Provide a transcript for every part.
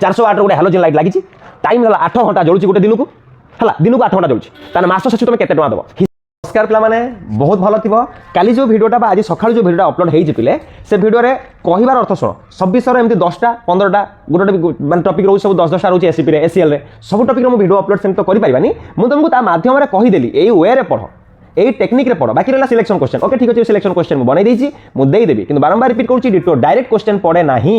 408 गोटे halogen light लगी time है 8 घंटा जलुची गोटे दिन को है दिन को 8 घंटा जलुची ताने मास शेष तुम केते टका दबो। नमस्कार पिला माने बहुत भल थी काली जो भिडियोटा आज सकाल जो भिडियोटा अपलोड होई पिले से भिडियो रे कहिबार अर्थ सुन सब विषय एमती 10टा 15टा गोटे माने टॉपिक रहउछ सब 10-10टा रहउछ एसीपी रे एसीएल रे सब टॉपिक रे मो भिडियो अपलोड सेम तो करि परिबानी मु तुमको ता माध्यम रे कहि देली एई वे रे पढो एई टेक्निक रे पढो बाकी रहला सिलेक्शन क्वेश्चन ओके ठीक अछि सिलेक्शन क्वेश्चन मु बनै देछि मु देई देबी किंतु बारंबार रिपीट करूछि डिटो डायरेक्ट क्वेश्चन पढे नाही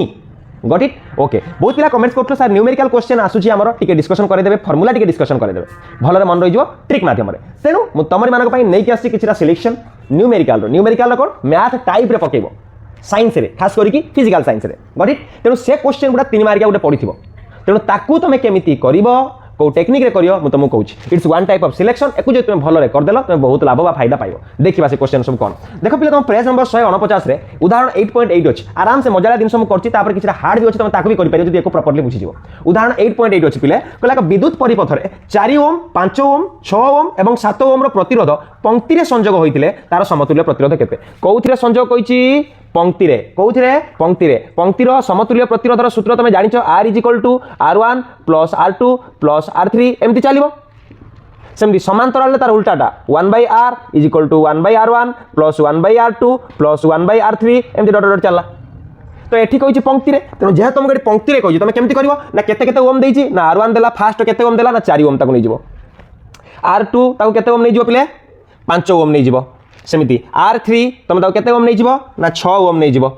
गॉट इट ओके बहुत पिला कमेंट्स करथो सर न्यूमेरिकल क्वेश्चन आसुची हमरो टिके डिस्कशन करे देबे फार्मूला टिके डिस्कशन करे देबे भलो रे मन रहि जो ट्रिक माध्यम रे तेनु मु तमरी मानक पई नै कि आसी किछरा सिलेक्शन न्यूमेरिकल रो कोन मैथ टाइप रे पकेबो साइंस रे खास करी कि फिजिकल साइंस रे गॉट इट तेनु से क्वेश्चन गुडा 3 मार्किया गुडे पडिथिबो तेनु ताकू तमे केमिति करिवो को टेक्निक रे करियो मु तुमको कहूची it's one type of selection एकु जे तुम भलो रे कर देलो तुम बहुत लाभ बा फायदा पाइबो देखिबा से क्वेश्चन सब कोन देखो पिले तुम पेज नंबर 149 रे उदाहरण 8.8 अछि आराम से मजाला दिन सब करछि तापर किछरा हार्ड भी अछि तुम ताकू भी करि परियो जदि एको प्रॉपर्ली बुझि जिवो उदाहरण 8.8 अछि पिले कहला विद्युत परिपथ रे 4 ओम 5 ओम 6 ओम एवं 7 ओम रो प्रतिरोध पंक्ति रे संयोग होइतिले तार समतुल्य प्रतिरोध केते कोउथिरे संयोग कहिछि पंक्ति रे कोउथिरे पंक्ति रो समतुल्य प्रतिरोधर सूत्र तुम जानिछो R = R1 + R2 + R3 एमति चलिबो सेमति समांतराल ले तार उल्टाटा 1/r = 1/r1 + 1/r2 + 1/r3 एमति dot dot चलला तो एठी कहिछि पंक्ति रे तेनो जे तुम गडी पंक्ति रे कहिछि तुम केमति करबो ना केते केते ओम देइछि ना R1 देला फास्ट केते ओम देला ना 4 ओम ताको नै जिवो R2 ताको केते ओम नै जिवो पिले 5 ओम नै जिवो सेमिति R3 तुम ताको केते ओम नै जिवो ना 6 ओम नै जिवो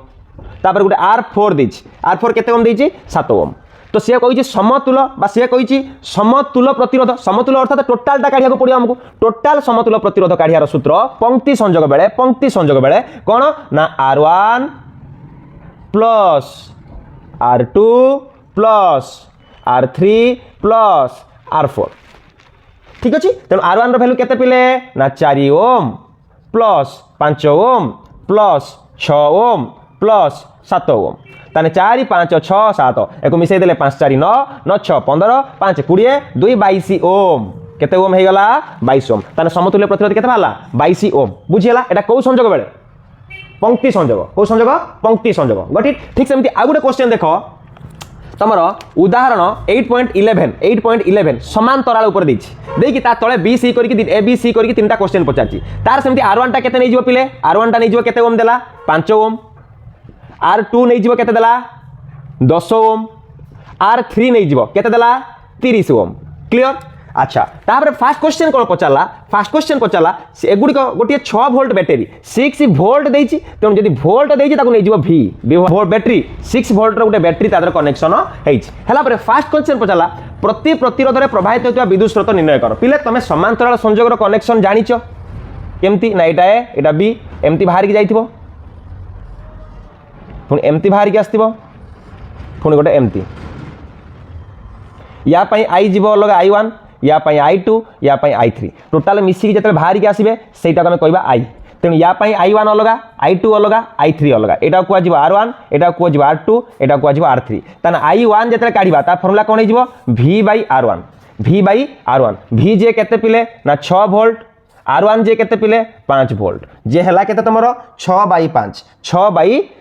तापर गुटे R4 देछि R4 केते ओम देछि 7 ओम तो से कहिछि समतुल बा से कहिछि समतुल प्रतिरोध समतुल अर्थात टोटल टा काढिया को पड़ियो हमको टोटल समतुल प्रतिरोध काढियार सूत्र पंक्ति संयोग बेले कोन ना R1 plus R2 plus R3 plus R4 ठीक अछि तेन R1 रो वैल्यू केते पिले ना 4 ohm plus 5 ohm plus 6 ohm plus 7 ओम ताने 4 5 6 7 एको मिसै देले 5 4 9 9 6 15 5 20 2 22 ओम केते ओम हे गला 22 ओम ताने समतुल्य प्रतिरोध केते भाला 22 ओम बुझियला एटा को संयोग बेले पंक्ति संयोग को संयोग पंक्ति संयोग गट इट ठीक सेमति आ गुटे क्वेश्चन देखो तमरो उदाहरण 8.11 समांतराल ऊपर देछि देखि ता तळे B C करिकि A B C करिकि तीनटा क्वेश्चन पचाछि तार सेमति R1 टा केते नै जिवो पिले R1 टा नै जिवो केते ओम देला 5 ओम R2 नै जिवो केते देला 10 ओम R3 नै जिवो केते देला 30 ओम क्लियर अच्छा तापर फर्स्ट क्वेश्चन कोन पचाला एगुडी को गोटे 6 वोल्ट बैटरी 6 वोल्ट देछि तेन जदि वोल्ट देछि ताको नै जिवो V वोल्ट बैटरी 6 वोल्ट रो गोटे बैटरी तादर कनेक्शन हेछि हला पर फर्स्ट क्वेश्चन पचाला प्रति प्रतिरोध रे प्रवाहित होतबा विद्युत स्रोत निर्णय करो पिले तमे समांतराल संयोग रो कनेक्शन जानिचो केमती ना एटा बी एमती बाहर की जाइथिबो पुनी एमती बाहर की आस्थिबो पुनी गोटे एमती या पई आई जीवो अलग I1 या पई I2 या पई I3 टोटल मिसी जते बाहर की आसीबे सेटा को हम कहबा I तेनु या पई I1 अलगा I2 अलगा I3 अलगा एटा को आजिबो R1 एटा को आजिबो R2 एटा को आजिबो R3 तने I1 जते काढिबा ता फार्मूला कोन हिजिबो V/R1 V जे केते पिले ना 6 वोल्ट R1 जे केते पिले 5 वोल्ट जे हला केते तमरो 6/5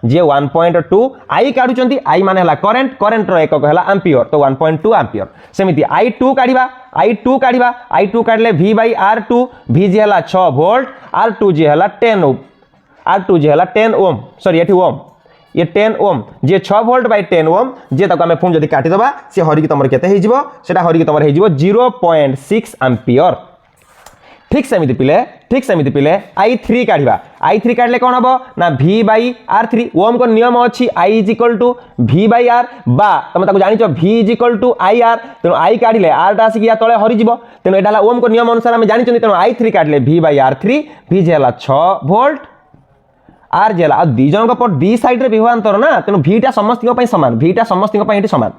जे 1.2 I काढुचंती I माने हला करंट रो एकक हला एम्पियर तो 1.2 एम्पियर सेमिति I2 काढिबा V/R2 V जे हला 6 वोल्ट R2 जे हला 10 ओम सॉरी एठी ओम ये 10 ओम जे 6 वोल्ट बाय 10 ओम जे ताको हमें फोन जदी काटी दबा से हरि की तमर केते हे जिवो सेटा हरि की तमर हे जिवो 0.6 एम्पियर ठीक सेमिति पिले I3 काढले कोन हबो ना V/R3 ओम को नियम अछि I = V/R बा तमे ताको जानिचो V = IR तेनो I काढले R टा आसी या तळे हरि जिवो तेनो एटाला ओम को नियम अनुसार हम जानिचो तेनो I3 काढले V/R3 V जे हला 6 वोल्ट R जे हला आ दी जन को पर दी साइड रे विभवांतर ना तेनो V टा समस्तिको पई समान V टा समस्तिको पई एठी समान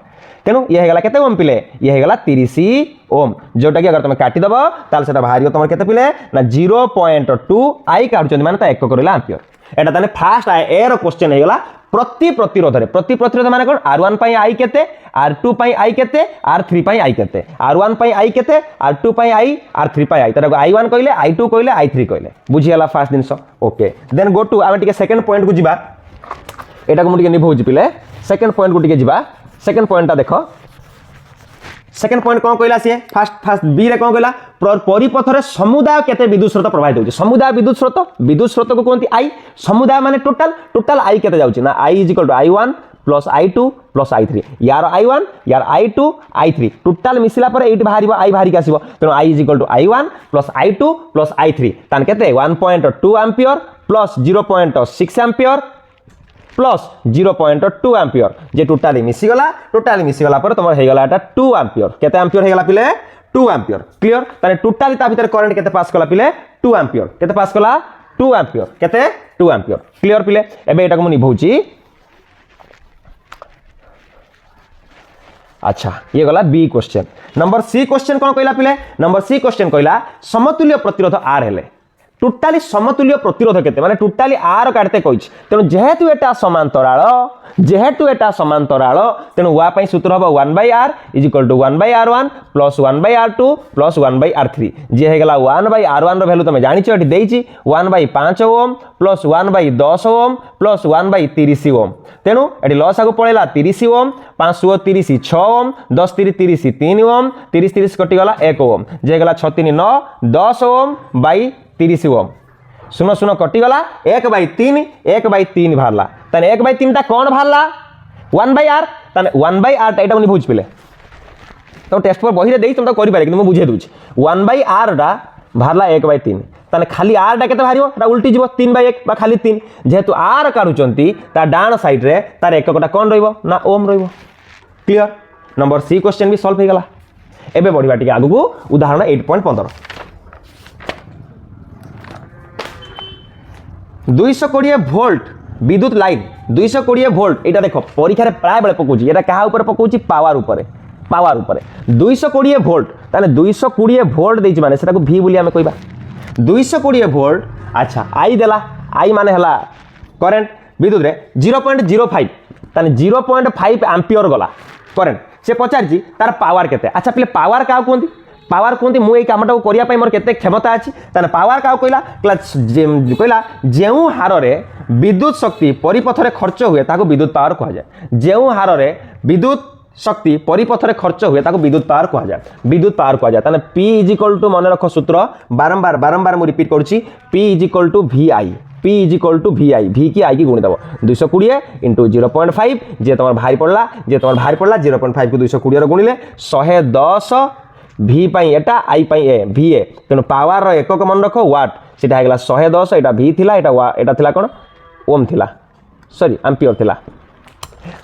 तेनु ये हेगला केते ओम पिले ये हेगला 30 ओम जोटा कि अगर तुम काटी दबो ताल सेटा बाहरियो तुम केते पिले ना 0.2 I काढुचंदी माने ता एक करला एम्पियर एटा तने फर्स्ट ए रो क्वेश्चन हेगला प्रति प्रतिरोध माने कोन R1 पई I केते R2 पई I केते R3 पई I केते R1 पई I केते R2 पई I R3 पई I ताको I1 कहले I2 कहले I3 कहले बुझियला फर्स्ट दिनसो ओके देन गो टू आमे टिके सेकंड पॉइंट को जिबा एटा को मु टिके निभौजी पिले सेकंड पॉइंट को टिके जिबा सेकेंड पॉइंटा देख सेकेंड पॉइंट कौन कहला सी फास्ट बी रे कौन कहला परिपथ रे समुदाय केते विद्युत स्रोत प्रवाहित होची समुदाय विद्युत स्रोत को कहते आई समुदाय माने टोटल आई केते जाउची ना I is equal to I1 plus I2 plus I3 यार I1 यार I2 I3 टोटल मिसिला पर एट बाहरिबो आई बाहरिक आसीबो तेनो I is equal to I1 plus I2 plus I3 तान केते 1.2 ampere plus 0.6 ampere plus 0.2 ampere जे टोटाली मिसिगला पर तुम हो गला 2 एम्पियर केते एम्पियर हो गला पिले 2 एम्पियर क्लियर ताने टोटाली ता भीतर करंट केते पास कला पिले 2 एम्पियर केते पास कला 2 एम्पियर केते 2 एम्पियर क्लियर पिले एबे एटा को मु निभौची अच्छा ये गला B question number C question कौन कहला पिले नंबर सी क्वेश्चन कहला समतुल्य प्रतिरोध आर हेले टोटाली समतुल्य प्रतिरोध केते माने टोटाली आर काटते कहिछ तेनु जेहेतु एटा समांतराल तेनु वा पई सूत्र हबो 1/r = 1/r1 + 1/r2 + 1/r3 जे हे गला 1/r1 रो वैल्यू तमे जानिछो एठी देइछि 1/5 ओम + 1/10 ओम + 1/30 ओम तेनु एठी लॉस आगु पळेला 30 ओम 5 + 30 6 ओम 10 * 30 3 ओम 30 30 कटि गला 1 ओम जे गला 6 3 9 10 ओम बाई 30 ओम सुनो कटिगला 1/3 बाहरला ताने 1/3 टा कौन बाहरला 1/r ताने 1/r टा एटा निभुज पिले तो टेस्ट पर बही रे देई तुम तो करि पारे कि मैं बुझे दूची 1/r टा बाहरला 1/3 ताने खाली r टा केते बाहरियो ता उल्टी जीवो 3/1 बा खाली 3 जेहेतु r कारुचंती ता डान साइड रे तार एककटा कौन रहइबो ना ओम रहइबो क्लियर नंबर सी क्वेश्चन भी सॉल्व हो गला एबे बढ़िबा टिके आगु को उदाहरण 8.15 220 वोल्ट विद्युत लाइन 220 वोल्ट एटा देखो परीक्षा रे प्राय बेले पकोची एटा कहा ऊपर पकोची पावर ऊपर 220 वोल्ट ताने 220 वोल्ट देछि माने सेटा को v बोली हमें कहबा 220 वोल्ट अच्छा आई देला आई माने हला करंट विद्युत रे 0.05 ताने 0.5 एम्पियर गला करंट से पचार जी तार पावर केते अच्छा पहले पावर का कोंती पावर कहते मुझे कामटा करिया पई मोर केते क्षमता अछि ताने पावर का कहला जेउ हार रे विद्युत शक्ति परिपथ रे खर्च हुए ताको विद्युत पावर कहा जाए जेउ हार रे विद्युत शक्ति परिपथ रे खर्च हुए ताको विद्युत पावर कहा जाए ताने P = मन रख सूत्र बारंबार मु रिपीट करूची P = VI V की आई की गुणी दबो 220 * 0.5 जे तमर भारी पड़ला 0.5 को 220 रे गुणिले 110 V पाई एटा आई पाई ए VA तेनु पावर रो एकक मन रखो वाट सेटा हेगला 110 एटा V थिला एटा थिला कोन ओम थिला सॉरी एम्पियर थिला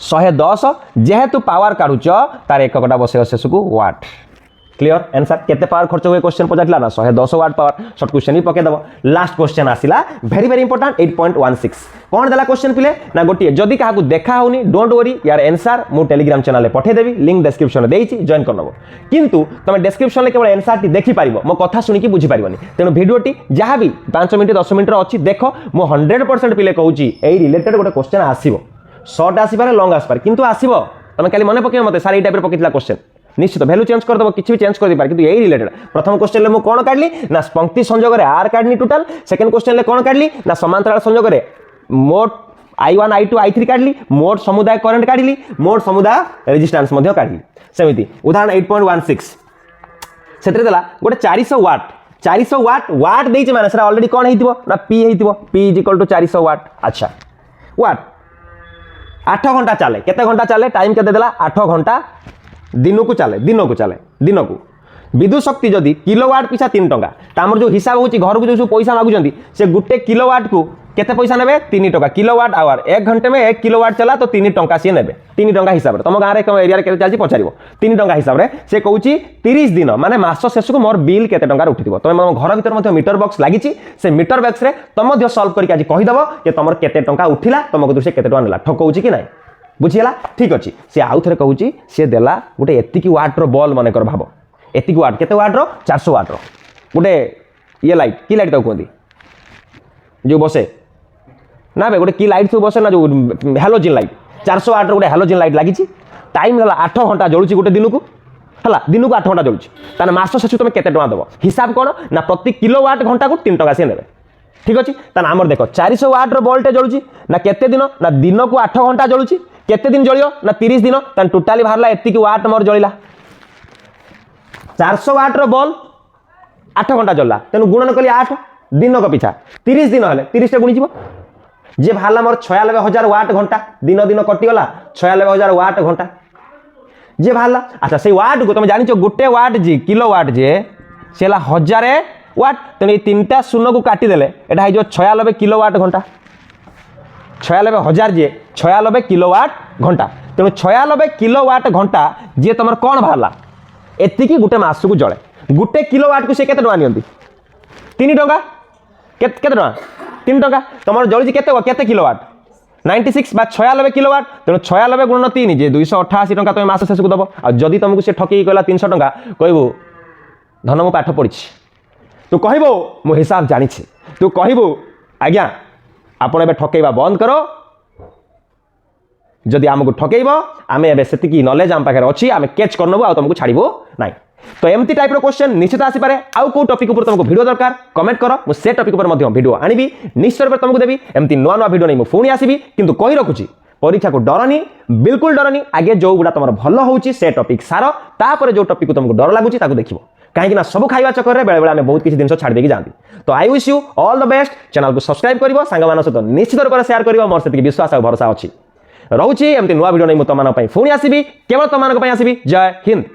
110 जेहेतु पावर काढुच तार एककटा बसे शेषकु वाट क्लियर आंसर केते पावर खर्च हुए क्वेश्चन पजाटला ना 110 वाट पावर शॉर्ट क्वेश्चन ही पके दबो लास्ट क्वेश्चन आसिला वेरी इंपोर्टेंट 8.16 कोन देला क्वेश्चन पिले ना गोटी जदी काहा को देखा होनी डोंट वरी यार आंसर मु टेलीग्राम चैनल ले पठे देबी लिंक डिस्क्रिप्शन में देइची जॉइन करनबो किंतु तमे डिस्क्रिप्शन ले केवल आंसर टी देखि पारिबो मो कथा सुनि की बुझी पारिबोनी तेनो वीडियो टी जहां भी 5 मिनिट 10 मिनिट रो अछि देखो मो 100% पिले कहूची एई रिलेटेड गोटे क्वेश्चन आसीबो शॉर्ट आसी पारे लॉन्ग आसी पारे किंतु आसीबो तमे खाली मने पके मते सारी टाइप रे पकितला क्वेश्चन निश्चित वैल्यू चेंज कर दबो किछि भी चेंज कर दे पार किंतु यही रिलेटेड प्रथम क्वेश्चन ले मु कोन काढली ना पंक्ति संयोग रे आर काढनी टोटल सेकंड क्वेश्चन ले कोन काढली ना समांतराल संयोग रे मोट I1 I2 I3 काढली मोट समुदाय करंट काढली मोट समुदाय रेजिस्टेंस मध्ये काढली सेमिति उदाहरण 8.16 सेतरे देला गोटे 400 वाट देइछ माने सेरा ऑलरेडी कोन हेतिबो ना P हेतिबो P = 400 वाट अच्छा वाट 8 घंटा चले केते घंटा चले टाइम केते देला 8 घंटा दिन को चले विद्युत शक्ति जदि किलोवाट पिछा 3 टंका तामर जो हिसाब होची घर को जो पैसा मागुचंती से गुटे किलोवाट को केते पैसा नेबे 3 टंका किलोवाट आवर 1 घंटे में 1 किलोवाट चला तो 3 टंका से नेबे 3 टंका हिसाब रे तम गां रे कम एरिया रे केते चालची पछारिबो 3 टंका हिसाब रे से कहूची 30 दिन माने मास शेष को मोर बिल केते टंका उठिथिबो तमे मो घर भीतर मध्ये मीटर बॉक्स लागिची से मीटर बॉक्स रे तम मध्ये सॉल्व करिक आज कहि दबो के तमर केते टंका उठिला तमको दुसे केते टंका नेला ठकौची कि नाही बुझिला ठीक अछि से आउ थरे कहूची से देला गोटे एतिकी वाट रो बॉल माने कर भाबो एतिकी वाट केते वाट रो 400 वाट रो गोटे ये लाइट की लाइट तो कहंदी जो बसे ना बे गोटे की लाइट तो बसे ना जो हैलोजन लाइट 400 वाट रो गोटे हैलोजन लाइट लागिची टाइम गला 8 घंटा जळुची गोटे दिन को हला दिन को 8 घंटा जळुची ताने मास शेष तुम केते टंका दबो हिसाब कोन ना प्रति किलोवाट घंटा को 3 टंका से नेबे ठीक अच्छे ताना आमर देख 400 वाट बल्बटे जलुची ना केते दिन ना दिन को 8 घंटा जलुची केते दिन जलियो ना 30 दिन तान टोटाली बाहरला एतिकी वाट मोर जलिला 400 वाट बल्ब 8 घंटा जलला तेणु गुणन कली 8 दिन को पिछा 30 दिन हेले 30 टे गुणीजिव जे बाहरला मोर 96,000 वाट घंटा दिन दिन कटिगला 96,000 वाट घंटा जे बाहरला अच्छा से वाट को तुम जानिଛ गोटे वाट जी किलो वाट जे सेला 1000 वाट तेणु ये 3टा शून्य को काटिदेले एटा हो 96 किलो वाट घंटा 96,000 जे 96 किलो वाट घंटा तेणु 96 किलो वाट घंटा जी तुम कौन बाहरला एतिकी गोटे मास को जले गोटे किलो वाट को से केते टका नियंती 3 टका केते टका 3 टका तुम जलुची केते किलो वाट 96 बा 96 किलो वाट तेणु 96 गुणन 3 जे 288 टका तुम मास शेष को दब आ जदि तुमको से ठकी कहला 300 टका कहबो धन मु पाठ पढ़ी तू कहबो मु हिसाब जानी तू कहबो आज्ञा आपण एबे ठकेबा बंद करो जदि आमको ठकेब आम एति नॉलेज आम पाखे अच्छी आम कैच करनबु आ तुमको छाड़बो ना तो एमती टाइप क्वेश्चन निश्चित आसीपे आउ को टॉपिक ऊपर तुमको वीडियो दरकार कमेंट करो मु से टॉपिक ऊपर वीडियो आनिबी निश्चित रूप तुमको देवी एमती नुआ नुआ वीडियो नहीं पुणी आसबि किंतु कहि रखुची परीक्षा को डरनी बिल्कुल डरनी आगे जो गुड़ा तुम भल होउची से टॉपिक सार तापर जो टॉपिक तुमको डर लगुची ताको देखिबो कहीं सब खाଇବା चक्कर बेले बेले बहुत किसी जिन छाड़ देकी जाती तो I wish you all the best channel को सब्सक्राइब करिवो सांग मान सहित निश्चित रूप से शेयर करिवो मोर से विश्वास और भरोसा अच्छी रोची एमती नुआ वीडियो नहीं तुम पुणी आसबि केवल तुम आसबि जय हिंद।